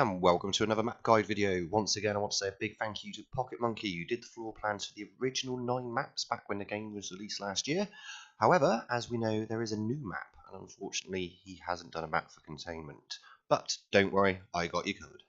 And welcome to another map guide video. Once again, I want to say a big thank you to Pocketmnky, who did the floor plans for the original 9 maps back when the game was released last year. However, as we know, there is a new map, and unfortunately he hasn't done a map for Containment. But don't worry, I got you covered.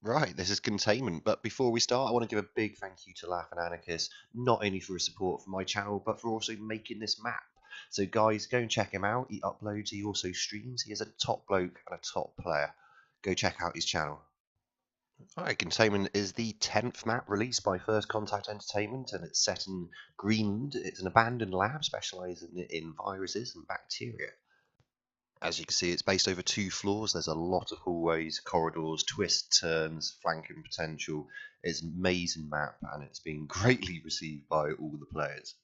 Right, this is Containment, but before we start I want to give a big thank you to LafingAnarkist, not only for his support for my channel, but for also making this map. So guys, go and check him out. He uploads, he also streams, he is a top bloke and a top player. Go check out his channel. Alright, Containment is the 10th map released by First Contact Entertainment, and it's set in Greenland. It's an abandoned lab specialising in viruses and bacteria. As you can see, it's based over 2 floors. There's a lot of hallways, corridors, twists, turns, flanking potential. It's an amazing map, and it's been greatly received by all the players.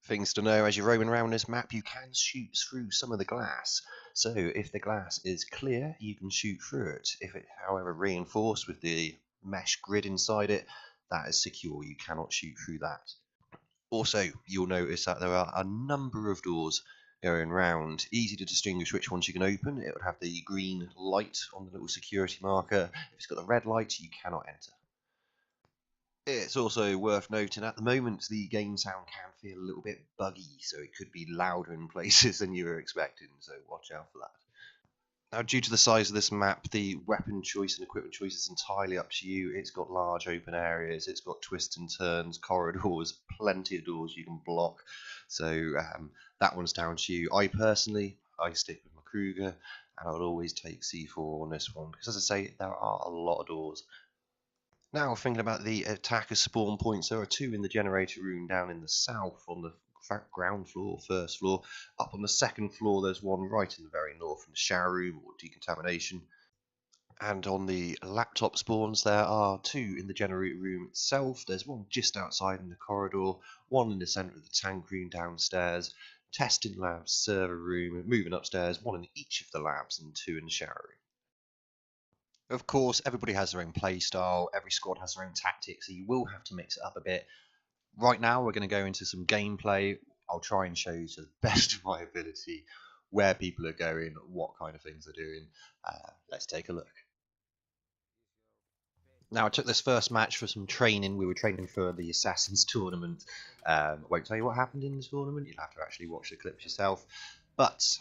Things to know: as you're roaming around this map, you can shoot through some of the glass. So if the glass is clear, you can shoot through it. If it, however, reinforced with the mesh grid inside it, that is secure. You cannot shoot through that. Also, you'll notice that there are a number of doors going round. Easy to distinguish which ones you can open. It would have the green light on the little security marker. If it's got the red light, you cannot enter. It's also worth noting, at the moment the game sound can feel a little bit buggy, so it could be louder in places than you were expecting, so watch out for that. Now, due to the size of this map, the weapon choice and equipment choice is entirely up to you. It's got large open areas, it's got twists and turns, corridors, plenty of doors you can block, so that one's down to you. I stick with my Kruger, and I would always take C4 on this one, because as I say, there are a lot of doors. Now, thinking about the attacker spawn points, there are 2 in the generator room down in the south on the ground floor, first floor. Up on the second floor, there's one right in the very north in the shower room or decontamination. And on the laptop spawns, there are 2 in the generator room itself. There's one just outside in the corridor, one in the centre of the tank room downstairs, testing labs, server room, moving upstairs, 1 in each of the labs and 2 in the shower room. Of course, everybody has their own play style, every squad has their own tactics, so you will have to mix it up a bit. Right now, we're going to go into some gameplay. I'll try and show you to the best of my ability where people are going, what kind of things they're doing. Let's take a look. Now, I took this first match for some training. We were training for the Assassins tournament. I won't tell you what happened in the tournament. You'll have to actually watch the clips yourself. But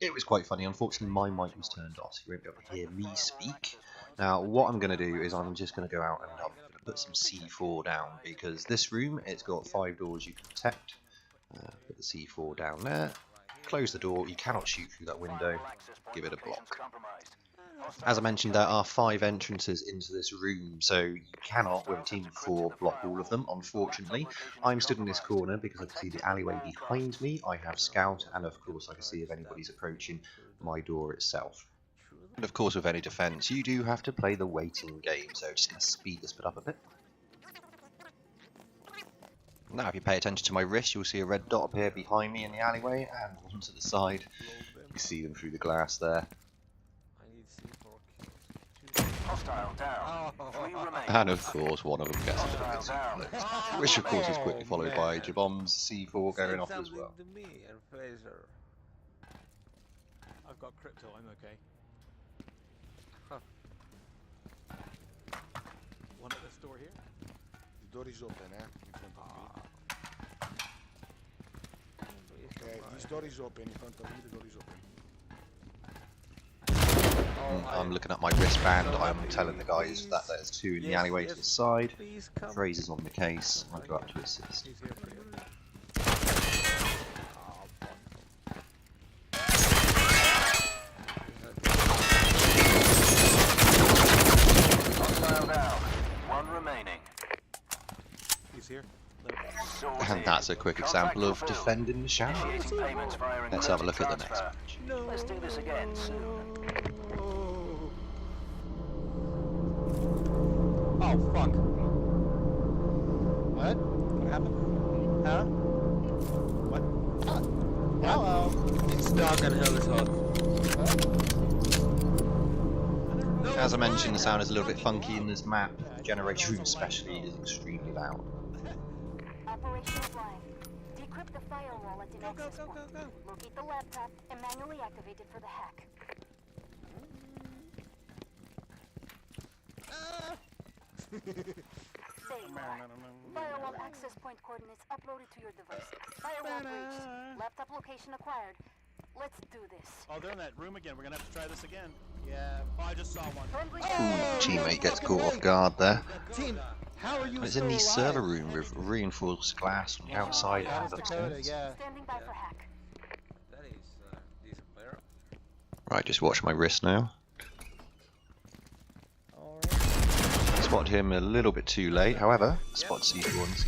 it was quite funny. Unfortunately, my mic was turned off, so you won't be able to hear me speak. Now, what I'm going to do is I'm just going to go out and I'm going to put some C4 down, because this room, it's got 5 doors you can protect. Put the C4 down there. Close the door. You cannot shoot through that window. Give it a block. As I mentioned, there are 5 entrances into this room, so you cannot, with a team of 4, block all of them. Unfortunately, I'm stood in this corner because I can see the alleyway behind me. I have scout, and of course I can see if anybody's approaching my door itself. And of course, with any defense, you do have to play the waiting game, so just going to speed this bit up a bit. Now, if you pay attention to my wrist, you'll see a red dot appear behind me in the alleyway, and one to the side. You see them through the glass there. And of course, one of them gets a little bit too, which of course is quickly followed by Jabom's C4 going off as well. I've got crypto, I'm okay. One at the store here. The door is open, in front of me. Okay, this door is open in front of me. The door is open. I'm looking at my wristband. I'm telling the guys that there's 2 in the alleyway to the side. Fraser's on the case. I go up to assist. that's a quick example of defending the shower. Let's have a look at the next match. Let's do this again soon. Oh, fuck. What? What happened? Huh? What? Hello. It's dark and hell is hot. As I mentioned, the sound is a little bit funky in this map. The generator room especially is extremely loud. Operation is live. Decrypt the firewall at an access point. Locate the laptop and manually activate it for the hack. There you are. Firewall access point coordinates uploaded to your device. Firewall breached. Laptop location acquired. Let's do this. Oh, they're in that room again. We're gonna have to try this again. Yeah. Oh, I just saw one. Friendly Teammate gets caught off guard there. Team, how are you It's still in the alive? server room with reinforced glass on the outside That and was Dakota, upstairs. yeah. standing by for hack. That is decent player. Right, just watch my wrist now. Alright. Spotted him a little bit too late, however, spot C4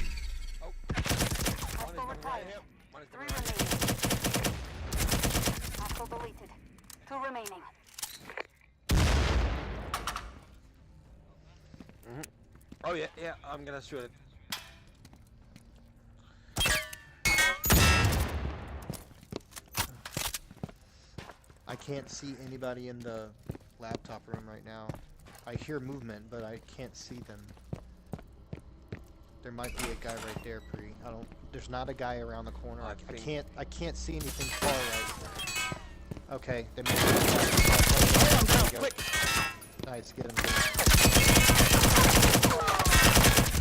Hostile retired. 3 remaining. Hostile deleted. 2 remaining. Oh yeah, yeah, I'm gonna shoot it. I can't see anybody in the laptop room right now. I hear movement, but I can't see them. There might be a guy right there, Pre. There's not a guy around the corner. I I think- can't see anything far right. Okay, they moved. Quick! Nice, get him.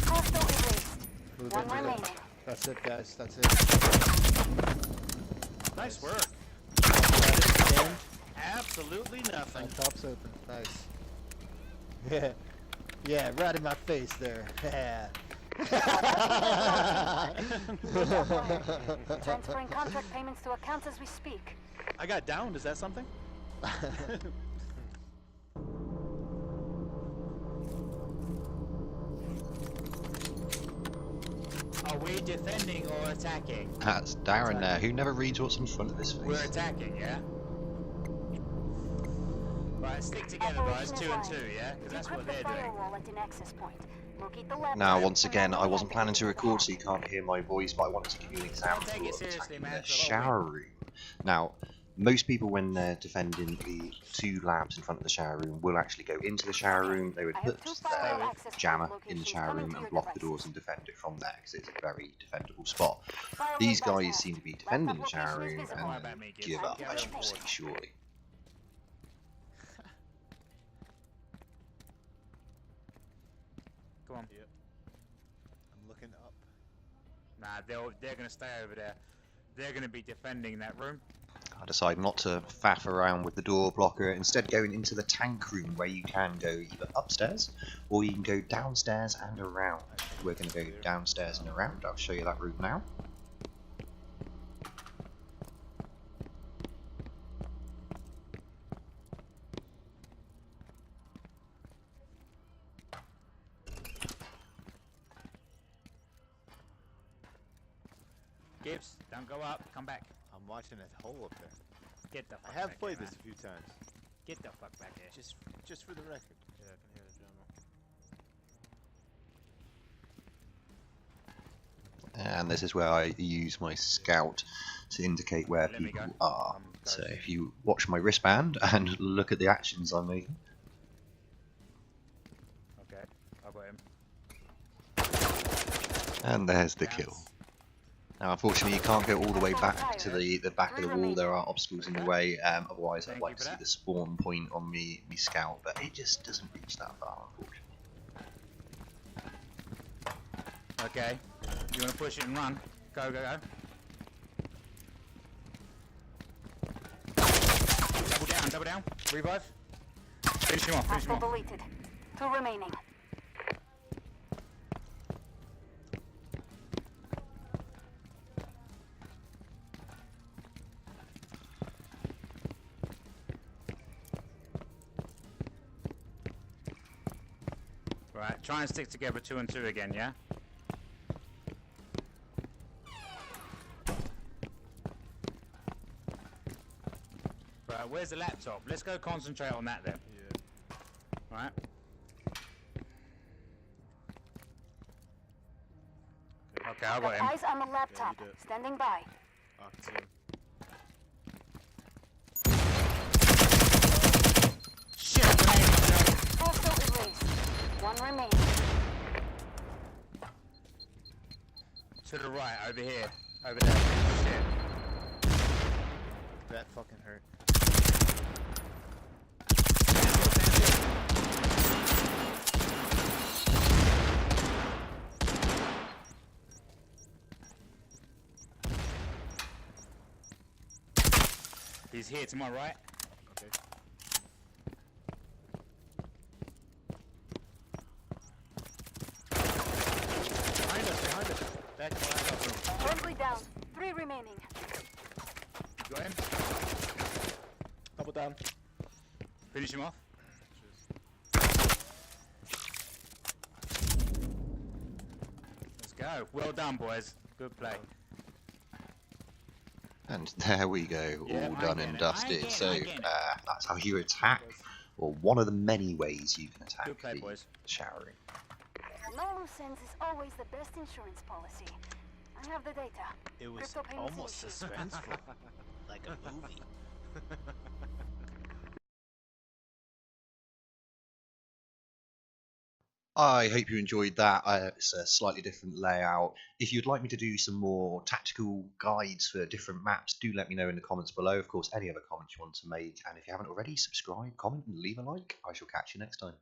Hostile erased. Move 1 into remaining. it. That's it, guys. That's it. Nice work. Stand. Absolutely nothing. Top's open. Nice. Yeah. Yeah, right in my face there. Yeah. Transferring contract payments to accounts as we speak. I got downed. Is that something? Are we defending or attacking? That's Darren there, who never reads what's in front of his We're face. attacking, yeah? Right, stick together guys, 2 and 2, yeah? Because that's what Decrypt the they're doing. firewall at an access point. Locate the laptop Now, once and again, I manually wasn't planning to activate the record, hack. so you can't hear my voice, but I wanted to give you an example take it of seriously, attacking man, the it's a lot of shower room. Now, most people, when they're defending the 2 labs in front of the shower room, will actually go into the shower room. They would I have put 2 firewall their access jammer point in the locations shower coming room to and your block the devices. doors and defend it from there, because it's a very defendable spot. Firewall These bypass. guys seem to be defending the shower Laptop room location is Don't worry visible. about me, and kids. give up, I'm as you getting will see paid. shortly. Come on. I'm looking up. Nah, they're gonna stay over there. They're gonna be defending that room. I decide not to faff around with the door blocker, instead going into the tank room where you can go either upstairs or you can go downstairs and around. We're going to go downstairs and around. I'll show you that route now. Gibbs, don't go up, come back. I'm watching that hole up there. Get the fuck I have back played here, this a few times. man. Get the fuck back here. Just for the record. Yeah, I can hear the drummer. And this is where I use my scout to indicate where Let me people go. are. I'm So going. if you watch my wristband and look at the actions I'm making. Okay, I got him. And there's the kill. Now, unfortunately, you can't go all the way back to the back of the wall. There are obstacles in the way. Otherwise, I'd Thank like you to for see that. the spawn point on me scout, but it just doesn't reach that far, unfortunately. Okay, you wanna push it and run? Go, go, go. Double down. Revive. Finish him off, finish him Hostile off. deleted. 2 remaining. Right, try and stick together 2 and 2 again, yeah? Right, where's the laptop? Let's go concentrate on that then. Yeah. Right. Okay, I got him. Eyes on the laptop. do it. Standing by. Octane. Shit, grenade. Hostile erased. One remaining. To the right, over here. Over there. Shit. That fucking hurt. He's here to my right. Okay. Behind us. Back in the laptop room. Friendly down. 3 remaining. Got him. Double down. Finish him off. Let's go. Well done, boys. Good play. And there we go, Yeah, all I done get and it, dusted. So I get it. that's how you attack, or one of the many ways you can attack Good play, the boys. shower room. No loose ends is always the best insurance policy. I have the data. It was Crypto payments almost initiated. suspenseful. Like a movie. I hope you enjoyed that. It's a slightly different layout. If you'd like me to do some more tactical guides for different maps, do let me know in the comments below. Of course, any other comments you want to make. And if you haven't already, subscribe, comment, and leave a like. I shall catch you next time.